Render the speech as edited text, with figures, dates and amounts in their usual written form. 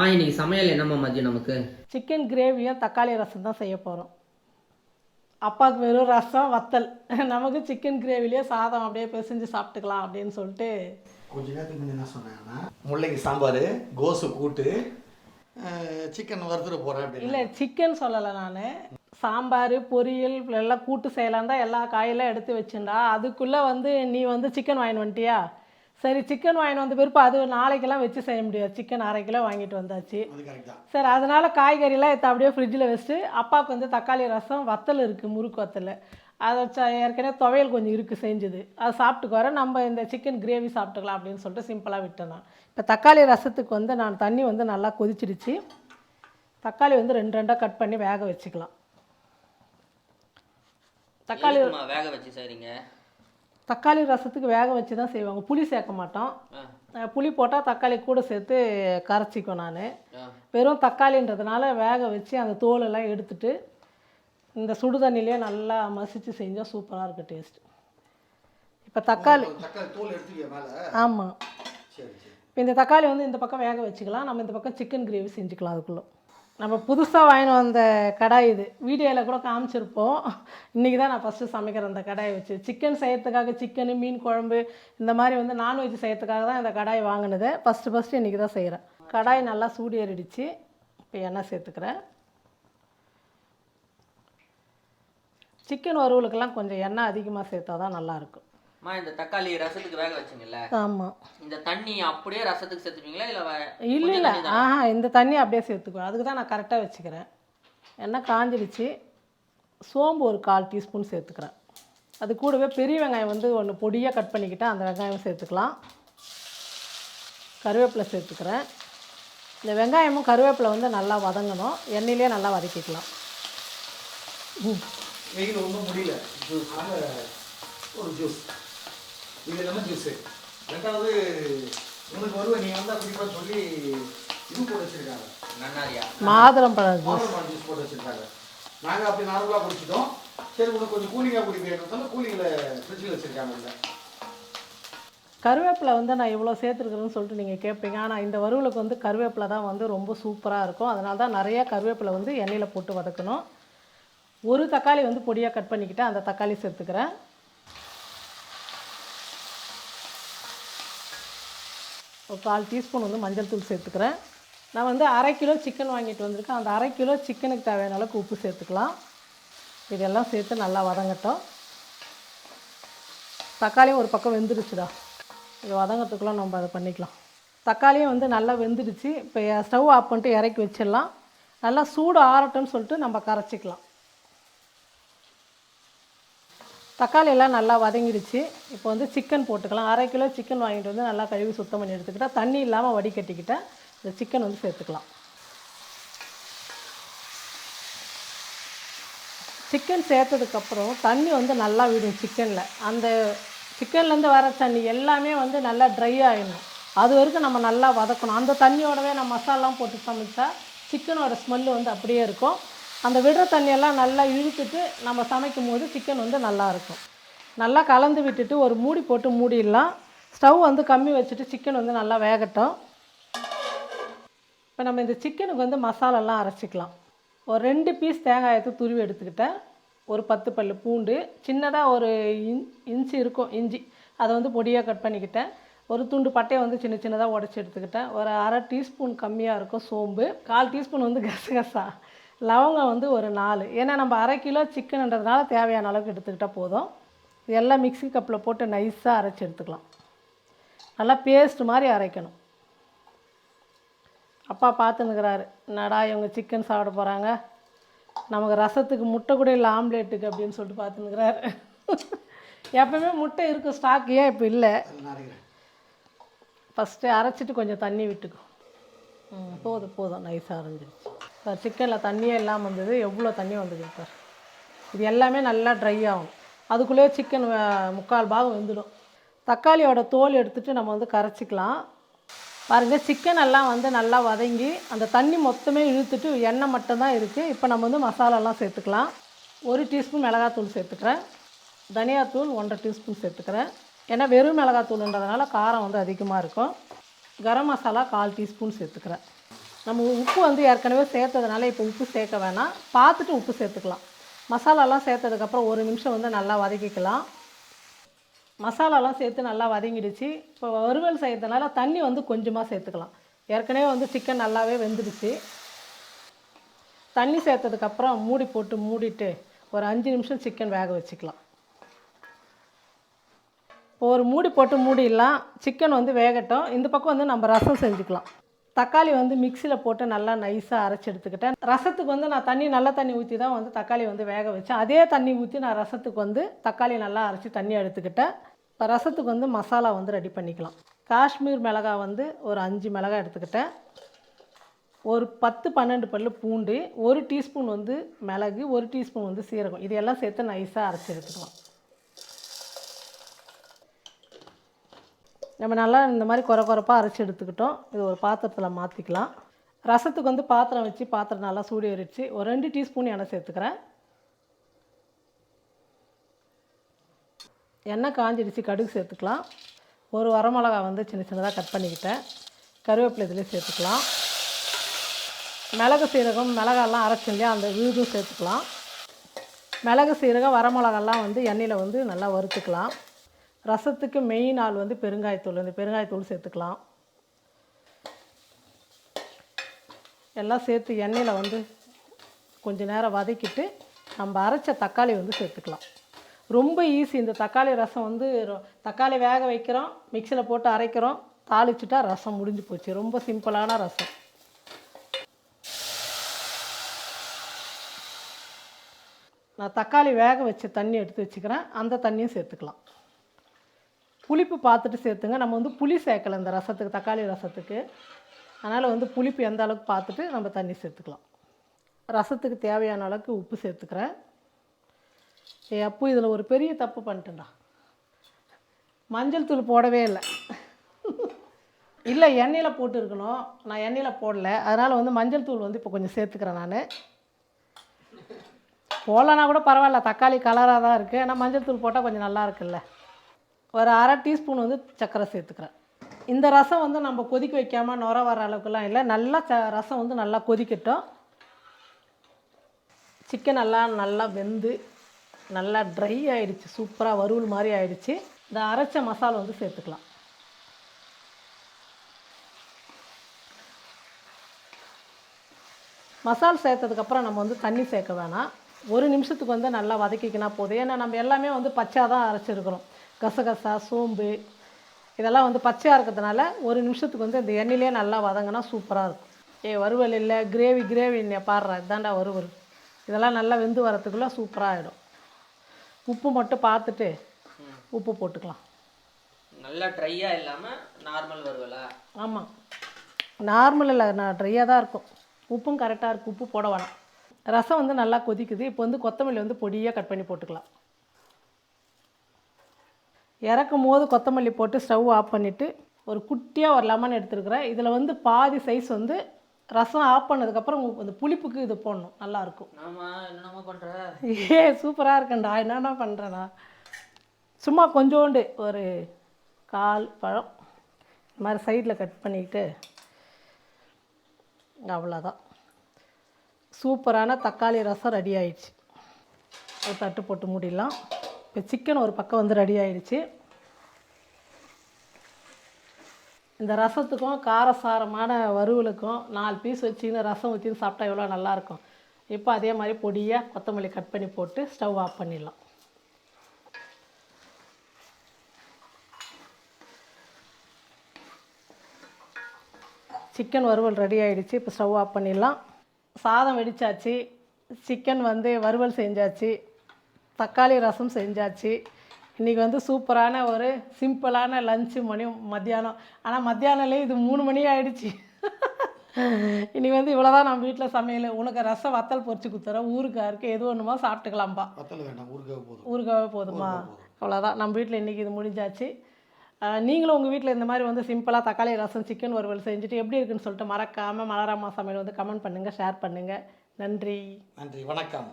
இன்னைக்கு சமையல் என்னம்மா மதியம் நமக்கு? சிக்கன் கிரேவியும் தக்காளி ரசம் தான் செய்ய போகிறோம். அப்பாவுக்கு வெறும் ரசம் வத்தல், நமக்கு சிக்கன் கிரேவிலேயே சாதம் அப்படியே பிசைஞ்சு சாப்பிட்டுக்கலாம் அப்படின்னு சொல்லிட்டு. கொஞ்ச நேரத்துக்கு முன்னாடி என்ன சொன்னாங்கன்னா முள்ளங்கி சாம்பார், கோசு கூட்டு, சிக்கன் வறுத்துட போகிறேன் அப்படின்னு. இல்லை, சிக்கன் சொல்லலை நான். சாம்பார் பொரியல் எல்லாம் கூட்டு செய்யலாம் தான் எல்லா காயெல்லாம் எடுத்து வச்சுருந்தா, அதுக்குள்ளே நீ சிக்கன் வாங்கிட்டு வந்துட்டியா. சரி, சிக்கன் வாங்கிட்டு வந்த பிறப்பு அது நாளைக்கெல்லாம் வச்சு செய்ய முடியாது. சிக்கன் 1/2 கிலோ வாங்கிட்டு வந்தாச்சு. சரி, அதனால் காய்கறிலாம் எடுத்து அப்படியே ஃப்ரிட்ஜில் வச்சுட்டு, அப்பாவுக்கு தக்காளி ரசம் வத்தல் இருக்குது, முறுக்கு வத்தல். அதை ஏற்கனவே துவையல் கொஞ்சம் இருக்குது செஞ்சது, அதை சாப்பிட்டுக்கு வர நம்ம இந்த சிக்கன் கிரேவி சாப்பிட்டுக்கலாம் அப்படின்னு சொல்லிட்டு சிம்பிளாக விட்டேன் நான். இப்போ தக்காளி ரசத்துக்கு நான் தண்ணி நல்லா கொதிச்சிடுச்சு. தக்காளி 2 கட் பண்ணி வேக வச்சுக்கலாம். தக்காளி வேக வச்சு செய்றீங்க? தக்காளி ரசத்துக்கு வேக வச்சு தான் செய்வாங்க, புளி சேர்க்க மாட்டோம். புளி போட்டால் தக்காளி கூட சேர்த்து கரைச்சிக்கும். நான் வெறும் தக்காளின்றதுனால வேக வச்சு அந்த தோலெல்லாம் எடுத்துட்டு இந்த சுடு தண்ணிலே நல்லா மசிச்சு செஞ்சால் சூப்பராக இருக்குது டேஸ்ட். இப்போ தக்காளி தோல் எடுத்துக்க மேலே. ஆமாம், இப்போ இந்த தக்காளி இந்த பக்கம் வேக வச்சுக்கலாம். நம்ம இந்த பக்கம் சிக்கன் கிரேவி செஞ்சுக்கலாம். அதுக்குள்ளே நம்ம புதுசாக வாங்கிட்டு வந்த கடாய் இது, வீடியோவில் கூட காமிச்சிருப்போம். இன்றைக்கி தான் நான் ஃபஸ்ட்டு சமைக்கிறேன் இந்த கடாயை வச்சு. சிக்கன் செய்யறதுக்காக, சிக்கனு மீன் குழம்பு இந்த மாதிரி நான்வெஜ் செய்யறதுக்காக தான் இந்த கடாய் வாங்கினது. ஃபஸ்ட்டு இன்றைக்கி தான் செய்கிறேன். கடாய் நல்லா சூடு ஏறிடுச்சு. இப்போ எண்ணெய் சேர்த்துக்கிறேன். சிக்கன் வறுவலுக்கெல்லாம் கொஞ்சம் எண்ணெய் அதிகமாக சேர்த்தா தான் நல்லாயிருக்கும். இந்த தக்காளி ரசத்துக்கு வேக வச்சிங்கல்ல, ஆமாம், இந்த தண்ணி அப்படியே ரசத்துக்கு சேர்த்துப்பீங்களா இல்லை? இல்லை, இந்த தண்ணி அப்படியே சேர்த்துக்குவேன். அதுக்கு தான் நான் கரெக்டாக வச்சுக்கிறேன். எண்ணெய் காஞ்சிடுச்சு. சோம்பு ஒரு 1/4 டீஸ்பூன் சேர்த்துக்கிறேன். அது கூடவே பெரிய வெங்காயம் ஒன்று பொடியாக கட் பண்ணிக்கிட்டேன், அந்த வெங்காயம் சேர்த்துக்கலாம். கருவேப்பிலை சேர்த்துக்கிறேன். இந்த வெங்காயமும் கருவேப்பிலை நல்லா வதங்கணும். எண்ணெயிலே நல்லா வதக்கிக்கலாம். வெயில் ஒன்றும் முடியல, ஒரு ஜூஸ் இது லெமன் ஜூஸு. ரெண்டாவது உங்களுக்கு நீங்கள் வந்தால் குறிப்பாக சொல்லி இது போட்டு வச்சுருக்காங்க, நன்னாரியா மாதுளம்பழம் ஜூஸ் போட்டு வச்சுருக்காங்க. நாங்கள் அப்படி நார்மலாக குடிச்சிட்டோம். சரி, உங்களுக்கு கொஞ்சம் கூலிங்காக குடிக்கிறதுனால கூலிங்கில் ஃப்ரிட்ஜில் வச்சுருக்காங்க. இல்லை, கருவேப்பிலை நான் இவ்வளோ சேர்த்துருக்குறேன்னு சொல்லிட்டு நீங்கள் கேட்பீங்க. ஆனால் இந்த வறுவலுக்கு கருவேப்பிலை தான் ரொம்ப சூப்பராக இருக்கும். அதனால தான் நிறையா கருவேப்பிலை எண்ணெயில் போட்டு வதக்கணும். ஒரு தக்காளி பொடியாக கட் பண்ணிக்கிட்டேன், அந்த தக்காளி சேர்த்துக்கிறேன். ஒரு 1/4 டீஸ்பூன் மஞ்சள் தூள் சேர்த்துக்கிறேன். நான் 1/2 கிலோ சிக்கன் வாங்கிட்டு வந்திருக்கேன். அந்த 1/2 கிலோ சிக்கனுக்கு தேவையான அளவுக்கு உப்பு சேர்த்துக்கலாம். இதெல்லாம் சேர்த்து நல்லா வதங்கட்டும். தக்காளியும் ஒரு பக்கம் வெந்துடுச்சுடா, இது வதங்கிறதுக்குள்ளே நம்ம அதை பண்ணிக்கலாம். தக்காளியும் நல்லா வெந்துடுச்சு. இப்போ ஸ்டவ் ஆஃப் பண்ணிட்டு இறக்கி வச்சிடலாம். நல்லா சூடு ஆறட்டும்னு சொல்லிட்டு நம்ம கரைச்சிக்கலாம். தக்காளி எல்லாம் நல்லா வதங்கிடுச்சு. இப்போ சிக்கன் போட்டுக்கலாம். 1/2 கிலோ சிக்கன் வாங்கிட்டு நல்லா கழுவி சுத்தம் பண்ணி எடுத்துக்கிட்டால், தண்ணி இல்லாமல் வடிகட்டிக்கிட்டேன். இந்த சிக்கன் சேர்த்துக்கலாம். சிக்கன் சேர்த்ததுக்கப்புறம் தண்ணி நல்லா விடும் சிக்கனில். அந்த சிக்கன்லேருந்து வர தண்ணி எல்லாமே நல்லா ட்ரை ஆகிடணும். அது வரைக்கும் நம்ம நல்லா வதக்கணும். அந்த தண்ணியோடவே நம்ம மசாலாலாம் போட்டு சமைச்சா சிக்கனோட ஸ்மெல்லு அப்படியே இருக்கும். அந்த விடுற தண்ணியெல்லாம் நல்லா இழுத்துட்டு நம்ம சமைக்கும் போது சிக்கன் நல்லாயிருக்கும். நல்லா கலந்து விட்டுட்டு ஒரு மூடி போட்டு மூடிடலாம். ஸ்டவ் கம்மி வச்சுட்டு சிக்கன் நல்லா வேகட்டும். இப்போ நம்ம இந்த சிக்கனுக்கு மசாலாலாம் அரைச்சிக்கலாம். ஒரு 2 பீஸ் தேங்காய் எடுத்து துருவி எடுத்துக்கிட்டேன். ஒரு 10 பல் பூண்டு, சின்னதாக ஒரு இன்ச்சு இருக்கும் இஞ்சி, அதை பொடியாக கட் பண்ணிக்கிட்டேன். ஒரு துண்டு பட்டையை சின்ன சின்னதாக உடச்சி எடுத்துக்கிட்டேன். ஒரு 1/2 டீஸ்பூன் கம்மியாக இருக்கும் சோம்பு, 1/4 டீஸ்பூன் கசகசா, லவங்கம் ஒரு 4. ஏன்னா நம்ம 1/2 கிலோ சிக்கன்ன்றதுனால தேவையான அளவுக்கு எடுத்துக்கிட்டால் போதும். இதெல்லாம் மிக்ஸி கப்பில் போட்டு நைஸாக அரைச்சி எடுத்துக்கலாம். நல்லா பேஸ்ட் மாதிரி அரைக்கணும். அப்பா பார்த்துன்னுக்கிறாரு, என்னடா இவங்க சிக்கன் சாப்பிட போகிறாங்க, நமக்கு ரசத்துக்கு முட்டை கூட இல்லை ஆம்லேட்டுக்கு அப்படின்னு சொல்லிட்டு பார்த்துன்னுக்கிறாரு. எப்பவுமே முட்டை இருக்கும் ஸ்டாக், ஏன் இப்போ இல்லை? ஃபஸ்ட்டு அரைச்சிட்டு கொஞ்சம் தண்ணி விட்டுக்கும். போதும் நைஸாக அரைஞ்சிடுச்சு. சார், சிக்கனில் தண்ணியே இல்லாமல் வந்தது, எவ்வளோ தண்ணி வந்தது சார். இது எல்லாமே நல்லா ட்ரை ஆகும். அதுக்குள்ளேயே சிக்கன் 3/4 பாகம் வெந்துடும். தக்காளியோட தோல் எடுத்துகிட்டு நம்ம கரைச்சிக்கலாம். பாருங்கள், சிக்கன் எல்லாம் நல்லா வதங்கி அந்த தண்ணி மொத்தமே இழுத்துட்டு எண்ணெய் மட்டும்தான் இருக்குது. இப்போ நம்ம மசாலாலாம் சேர்த்துக்கலாம். 1 டீஸ்பூன் மிளகாத்தூள் சேர்த்துக்கிறேன். தனியாத்தூள் 1/2 டீஸ்பூன் சேர்த்துக்கிறேன். ஏன்னா வெறும் மிளகாத்தூள்ன்றதுனால காரம் அதிகமாக இருக்கும். கரம் மசாலா 1/4 டீஸ்பூன் சேர்த்துக்கிறேன். நம்ம உப்பு வந்து ஏற்கனவே சேர்த்ததுனால இப்போ உப்பு சேர்க்க வேணாம், பார்த்துட்டு உப்பு சேர்த்துக்கலாம். மசாலாலாம் சேர்த்ததுக்கப்புறம் ஒரு நிமிஷம் வந்து நல்லா வதக்கிக்கலாம். மசாலாலாம் சேர்த்து நல்லா வதங்கிடுச்சு. இப்போ வறுவல் செய்கிறதுனால தண்ணி வந்து கொஞ்சமாக சேர்த்துக்கலாம். ஏற்கனவே வந்து சிக்கன் நல்லாவே வெந்துடுச்சு. தண்ணி சேர்த்ததுக்கப்புறம் மூடி போட்டு மூடிட்டு ஒரு 5 நிமிஷம் சிக்கன் வேக வச்சுக்கலாம். இப்போ ஒரு மூடி போட்டு மூடிடலாம். சிக்கன் வந்து வேகட்டும். இந்த பக்கம் வந்து நம்ம ரசம் செஞ்சுக்கலாம். தக்காளி வந்து மிக்சியில் போட்டு நல்லா நைஸாக அரைச்சி எடுத்துக்கிட்டேன். ரசத்துக்கு வந்து நான் நல்ல தண்ணி ஊற்றி தான் வந்து தக்காளி வந்து வேக வச்சேன். அதே தண்ணி ஊற்றி நான் ரசத்துக்கு வந்து தக்காளி நல்லா அரைச்சி தண்ணி எடுத்துக்கிட்டேன். இப்போ ரசத்துக்கு வந்து மசாலா வந்து ரெடி பண்ணிக்கலாம். காஷ்மீர் மிளகாய் வந்து ஒரு 5 மிளகாய் எடுத்துக்கிட்டேன். ஒரு 10-12 பல்லு பூண்டு, 1 டீஸ்பூன் வந்து மிளகு, 1 டீஸ்பூன் வந்து சீரகம், இதையெல்லாம் சேர்த்து நைஸாக அரைச்சி எடுத்துக்கலாம். நம்ம நல்லா இந்த மாதிரி கொரப்பாக அரைச்சி எடுத்துக்கிட்டோம். இது ஒரு பாத்திரத்தில் மாற்றிக்கலாம். ரசத்துக்கு வந்து பாத்திரம் வச்சு பாத்திரம் நல்லா சூடு ஏறிடுச்சு. ஒரு 2 டீஸ்பூன் எண்ணெய் சேர்த்துக்கிறேன். எண்ணெய் காஞ்சிடுச்சு, கடுகு சேர்த்துக்கலாம். ஒரு வரமிளகா வந்து சின்ன சின்னதாக கட் பண்ணிக்கிட்டேன். கருவேப்பிலை இதிலே சேர்த்துக்கலாம். மிளகு சீரகம் மிளகாலாம் அரைச்சோம் இல்லையா, அந்த விழுதும் சேர்த்துக்கலாம். மிளகு சீரகம் வரமிளகாலாம் வந்து எண்ணெயில் வந்து நல்லா வறுத்துக்கலாம். ரசத்துக்கு மெயின் ஆள் வந்து பெருங்காயத்தூள், இந்த பெருங்காயத்தூள் சேர்த்துக்கலாம். எல்லாம் சேர்த்து எண்ணெயில் வந்து கொஞ்சம் நேரம் வதக்கிட்டு நம்ம அரைச்ச தக்காளி வந்து சேர்த்துக்கலாம். ரொம்ப ஈஸி. இந்த தக்காளி ரசம் வந்து தக்காளி வேக வைக்கிறோம், மிக்சியில் போட்டு அரைக்கிறோம், தாளிச்சுட்டா ரசம் முடிஞ்சு போச்சு. ரொம்ப சிம்பிளான ரசம். நான் தக்காளி வேக வச்ச தண்ணி எடுத்து வச்சுக்கிறேன், அந்த தண்ணியும் சேர்த்துக்கலாம். புளிப்பு பார்த்துட்டு சேர்த்துங்க. நம்ம வந்து புளி சேர்க்கலை இந்த ரசத்துக்கு, தக்காளி ரசத்துக்கு. அதனால் வந்து புளிப்பு எந்த அளவுக்கு பார்த்துட்டு நம்ம தண்ணி சேர்த்துக்கலாம். ரசத்துக்கு தேவையான அளவுக்கு உப்பு சேர்த்துக்கிறேன். அப்போ இதில் ஒரு பெரிய தப்பு பண்ணிட்டேன்டா, மஞ்சள் தூள் போடவே இல்லை. இல்லை, எண்ணெயில் போட்டு இருக்கணும், நான் எண்ணெயில் போடலை. அதனால் வந்து மஞ்சள் தூள் வந்து இப்போ கொஞ்சம் சேர்த்துக்கிறேன். நான் போடலன்னா கூட பரவாயில்ல, தக்காளி கலராக தான் இருக்குது. ஆனால் மஞ்சள் தூள் போட்டால் கொஞ்சம் நல்லா இருக்குல்ல. ஒரு 1/2 டீஸ்பூன் வந்து சர்க்கரை சேர்த்துக்கிறேன். இந்த ரசம் வந்து நம்ம கொதிக்க வைக்காமல் நுர வர அளவுக்குலாம் இல்லை, நல்லா ரசம் வந்து நல்லா கொதிக்கட்டும். சிக்கன் நல்லா வெந்து நல்லா ட்ரை ஆகிடுச்சு, சூப்பராக வறுவல் மாதிரி ஆகிடுச்சு. இந்த அரைச்ச மசாலா வந்து சேர்த்துக்கலாம். மசால் சேர்த்ததுக்கப்புறம் நம்ம வந்து தண்ணி சேர்க்க வேணாம். 1 நிமிஷத்துக்கு வந்து நல்லா வதக்கிக்கினா போதும். ஏன்னா நம்ம எல்லாமே வந்து பச்சையாக தான் அரைச்சிருக்கிறோம். கசகசா, சோம்பு இதெல்லாம் வந்து பச்சையாக இருக்கிறதுனால 1 நிமிஷத்துக்கு வந்து இந்த எண்ணெயிலே நல்லா வதங்கினா சூப்பராக இருக்கும். வறுவல் இல்லை, கிரேவி பாடுறா, இதாண்டா வறுவல். இதெல்லாம் நல்லா வெந்து வரத்துக்குள்ளே சூப்பராக ஆகிடும். உப்பு மட்டும் பார்த்துட்டு உப்பு போட்டுக்கலாம். நல்லா ட்ரையாக இல்லாமல் நார்மல் வறுவலா? ஆமாம், நார்மல் இல்லை, நான் ட்ரையாக தான் இருக்கும். உப்பும் கரெக்டாக இருக்குது, உப்பு போட வேணாம். ரசம் வந்து நல்லா கொதிக்குது. இப்போ வந்து கொத்தமல்லி வந்து பொடியாக கட் பண்ணி போட்டுக்கலாம். இறக்கும் போது கொத்தமல்லி போட்டு ஸ்டவ் ஆஃப் பண்ணிவிட்டு ஒரு குட்டியாக ஒரு லெமன் எடுத்துருக்குறேன். இதில் வந்து பாதி சைஸ் வந்து ரசம் ஆஃப் பண்ணதுக்கப்புறம் அந்த புளிப்புக்கு இது போடணும், நல்லாயிருக்கும். ஆமாம், என்னென்னமா பண்ணுற? சூப்பராக இருக்கேன்டா. என்னென்ன பண்ணுறேண்ணா, சும்மா கொஞ்சோண்டு ஒரு 1/4 பழம் இந்த மாதிரி சைடில் கட் பண்ணிக்கிட்டு அவ்வளோதான். சூப்பரான தக்காளி ரசம் ரெடி ஆயிடுச்சு. ஒரு தட்டு போட்டு மூடிடலாம். இப்போ சிக்கன் ஒரு பக்கம் வந்து ரெடி ஆகிடுச்சு. இந்த ரசத்துக்கும் காரசாரமான வறுவலுக்கும் 4 பீஸ் வச்சுன்னு ரசம் ஊற்றின்னு சாப்பிட்டா எவ்வளோ நல்லாயிருக்கும். இப்போ அதே மாதிரி பொடியாக கொத்தமல்லி கட் பண்ணி போட்டு ஸ்டவ் ஆஃப் பண்ணிடலாம். சிக்கன் வறுவல் ரெடி ஆகிடுச்சு. இப்போ ஸ்டவ் ஆஃப் பண்ணிடலாம். சாதம் வெடிச்சாச்சு, சிக்கன் வந்து வறுவல் செஞ்சாச்சு, தக்காளி ரசம் செஞ்சாச்சு. இன்றைக்கி வந்து சூப்பரான ஒரு சிம்பிளான லஞ்சு மத்தியானம். ஆனால் மத்தியானம்லேயே இது 3 மணி ஆகிடுச்சு. இன்றைக்கி வந்து இவ்வளோதான் நம்ம வீட்டில் சமையல். உனக்கு ரசம் வத்தல் பொரிச்சு கொடுத்துறேன், ஊறுகாய்க்கு எது ஒன்றுமா சாப்பிட்டுக்கலாம்ப்பா. வத்தல் வேண்டாம், ஊறுகாவே போதுமா? அவ்வளோதான், நம்ம வீட்டில் இன்றைக்கி இது முடிஞ்சாச்சு. நீங்களும் உங்கள் வீட்டில் இந்த மாதிரி வந்து சிம்பிளாக தக்காளி ரசம் சிக்கன் வறுவல் செஞ்சுட்டு எப்படி இருக்குன்னு சொல்லிட்டு மறக்காமல் மலரம்மா சமையல் வந்து கமெண்ட் பண்ணுங்கள், ஷேர் பண்ணுங்கள். நன்றி, வணக்கம்.